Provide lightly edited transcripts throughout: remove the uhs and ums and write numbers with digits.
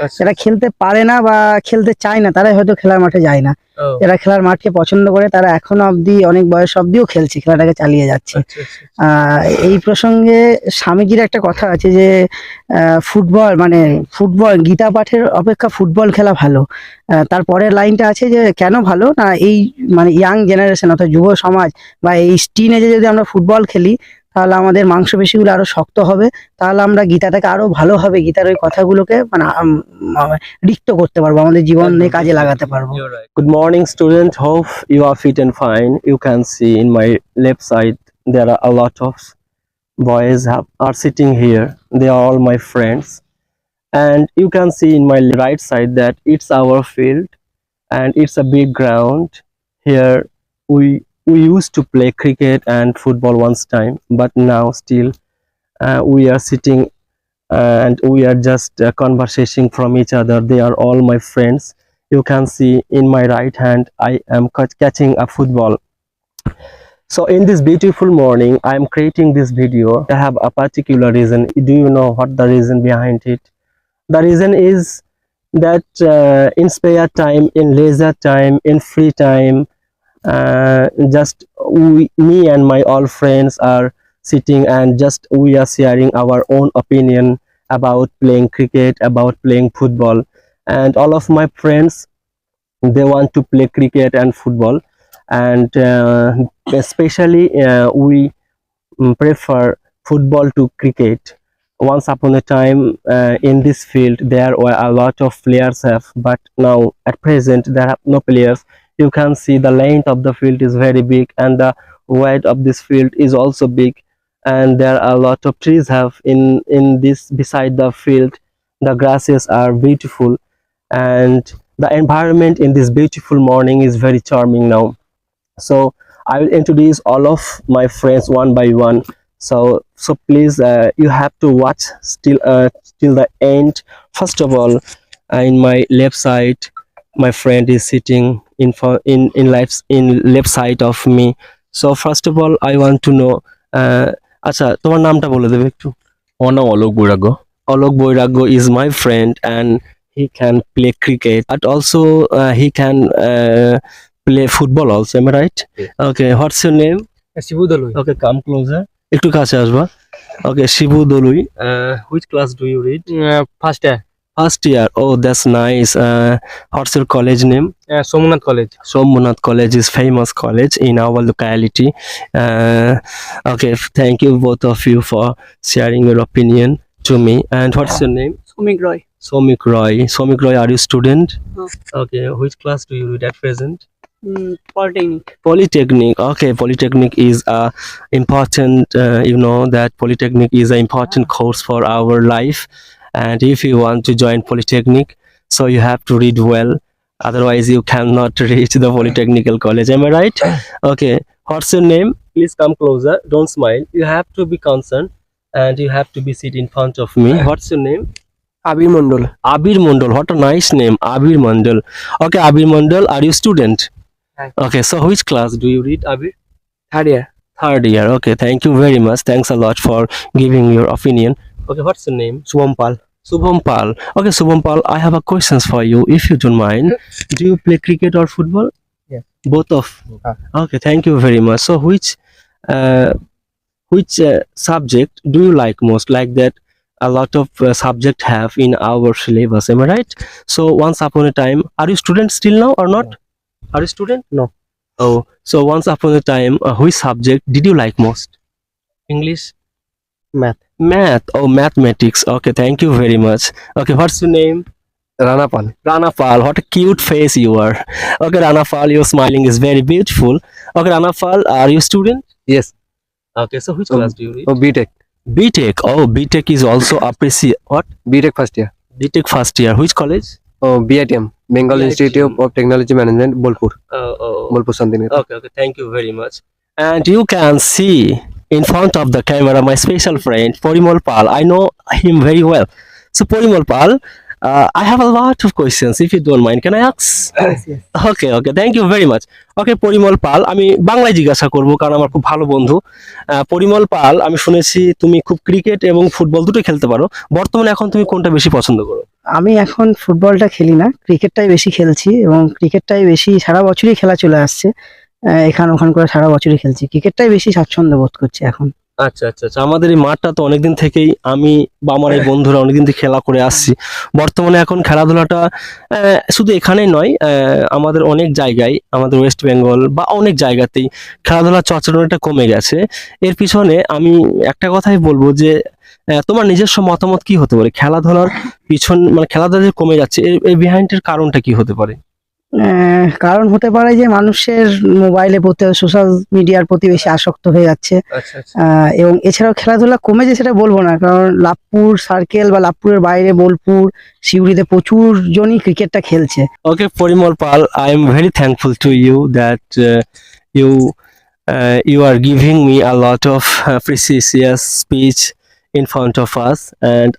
আচ্ছা যারা খেলতে পারে না বা খেলতে চায় না তারাই হয়তো খেলার মাঠে যায় না। ও যারা খেলার মাঠকে পছন্দ করে তারা এখনো অবধি অনেক বয়স অবধিও খেলছে, খেলাটাকে চালিয়ে যাচ্ছে। আচ্ছা আচ্ছা এই প্রসঙ্গে স্বামীজির একটা কথা আছে যে ফুটবল গীতা পাঠের অপেক্ষা ফুটবল খেলা ভালো। তারপরের লাইনটা আছে যে কেন ভালো না, এই মানে ইয়াং জেনারেশন অর্থাৎ যুব সমাজ বা এই টিনেজে যদি আমরা ফুটবল খেলি তাহলে আমাদের মাংসপেশিগুলো আরো শক্ত হবে, তাহলে আমরা গীতাটাকে আরো ভালোভাবে গীতার ওই কথাগুলোকে মানে রিক্ত করতে পারবো, আমাদের জীবনে কাজে লাগাতে পারবো। You're right. Good morning, student. Hope you are fit and fine. You can see in my left side there are a lot of boys are sitting here. They are all my friends, and you can see in my right side that it's our field, and it's a big ground. Here we used to play cricket and football once time, but now still we are sitting and we are just conversing from each other. They are all my friends. You can see in my right hand I am catching a football. So in this beautiful morning I am creating this video. I have a particular reason. Do you know what the reason behind it? The reason is that in spare time, in leisure time, in free time, just me and my all friends are sitting and just we are sharing our own opinion about playing cricket, about playing football. And all of my friends, they want to play cricket and football, and especially we prefer football to cricket. Once upon a time in this field there were a lot of players have, but now at present there are no players. You can see the length of the field is very big and the width of this field is also big, and there are a lot of trees have in this beside the field. The grasses are beautiful, and the environment in this beautiful morning is very charming now. So I will introduce all of my friends one by one. So please you have to watch till the end. First of all, in my left side my friend is sitting in left side of me. So first of all I want to know আচ্ছা তোমার নামটা বলে দেবে একটু। আমার নাম অলোক বৈরাগ্য। Alok Boirago is my friend and he can play cricket, but also he can play football also. Am I right? Yeah. Okay, what's your name? Shibu Dolui. Okay, come closer. একটু কাছে আসবা। Okay, Shibu Dolui. Which class do you read? First year First year. Oh, that's nice. What's your college name? Somnath college. Somnath College is famous college in our locality. Okay, thank you both of you for sharing your opinion to me. And what's your name? শ্রমিক রয়। Somik Roy. Somik Roy, are you student? No. Okay, which class do you read at present? Polytechnic. Polytechnic. Okay, Polytechnic is important. You know that Polytechnic is an important course for our life, and if you want to join Polytechnic, so you have to read well. Otherwise, you cannot reach the Polytechnical College. Am I right? Okay. What's your name? Please come closer. Don't smile. You have to be concerned, and you have to be sit in front of me. What's your name? Abir Mondal. Abir Mondal. What a nice name, Abir Mondal. Okay, Abir Mondal, are you student? Hi. Okay, so which class do you read, Abir? Third year. Third year. Okay, thank you very much. Thanks a lot for giving your opinion. Okay, what's your name? Shubham Pal. Subham Pal. Okay, Subham Pal, I have a questions for you, if you don't mind. Do you play cricket or football? Yes. Both of. Okay, thank you very much. So, which subject do you like most? Like that, a lot of subject have in our syllabus. Am I right? So, once upon a time, are you student still now or not? Are you student? No. Oh, so once upon a time, which subject did you like most? English? Math. Math. Oh, mathematics. Okay, thank you very much. Okay, what's your name? Rana Pal. Rana Pal. What a cute face you are. Okay, Rana Pal, your smiling is very beautiful. Okay, Rana Pal, are you student? Yes. Okay, so which class do you read? B Tech. BTech. Oh, BTech is also appreciate. What? B Tech first year. BTech first year. Which college? BITM Bengal BITM. Institute of technology management Bolpur. Oh. Bolpur Santiniketan. Okay, thank you very much. And you can see in front of the camera my special friend Porimal Pal. I know him very well. So Porimal Pal, I have a lot of questions. If you don't mind, can I ask? Okay okay, thank you very much. Okay, Parimal Pal, আমি বাংলায় জিজ্ঞাসা করব কারণ আমার খুব ভালো বন্ধু। পরিমল পাল, আমি শুনেছি তুমি খুব ক্রিকেট এবং ফুটবল দুটো খেলতে পারো। বর্তমানে এখন তুমি কোনটা বেশি পছন্দ করো? আমি এখন ফুটবলটা খেলি না, ক্রিকেটটাই বেশি খেলছি এবং ক্রিকেটটাই বেশি সারা বছরই খেলা চলে আসছে। এখান ওখান করে সারা বছরই খেলছি, ক্রিকেটটাই বেশি স্বাচ্ছন্দ্য বোধ করছি এখন। আচ্ছা আচ্ছা আচ্ছা, আমাদের এই মাঠটা তো অনেকদিন থেকেই আমি বা আমার এই বন্ধুরা অনেকদিন থেকে খেলা করে আসছি। বর্তমানে এখন খেলাধুলাটা শুধু এখানেই নয়, আমাদের অনেক জায়গায়, আমাদের ওয়েস্ট বেঙ্গল বা অনেক জায়গাতেই খেলাধুলার চর্চাটা অনেকটা কমে গেছে। এর পিছনে আমি একটা কথাই বলবো যে তোমার নিজস্ব মতামত কি হতে পারে খেলাধুলার পিছন, মানে খেলাধুলা যে কমে যাচ্ছে এর বিহাইন্ডের কারণটা কি হতে পারে? কারণ হতে পারে যে মানুষের মোবাইলের প্রতি, সোশ্যাল মিডিয়ার প্রতি বেশি আসক্ত হয়ে যাচ্ছে। আচ্ছা আচ্ছা। এবং এছাড়াও খেলাধুলা কমেছে সেটা বলবো না, কারণ লাভপুর সার্কেল বা লাভপুরের বাইরে বোলপুর, সিউড়িতে প্রচুর জনই ক্রিকেটটা খেলছে। Okay, Porimal Pal, I am very thankful to you that you you are giving me a lot of precious speech in front of us, and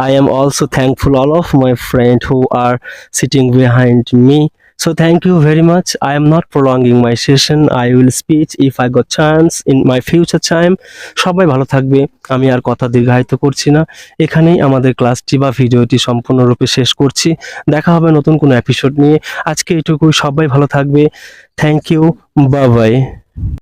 I am also thankful all of my friends who are sitting behind me. So thank you very much. I am not prolonging my session. I will speak if I got chance in my future time. সবাই ভালো থাকবে, আমি আর কথা দীর্ঘায়িত করছি না। এখানেই আমাদের ক্লাসটি বা ভিডিওটি সম্পূর্ণরূপে শেষ করছি। দেখা হবে নতুন কোনো এপিসোড নিয়ে। আজকে এটুকুই, সবাই ভালো থাকবে। Thank you, bye by.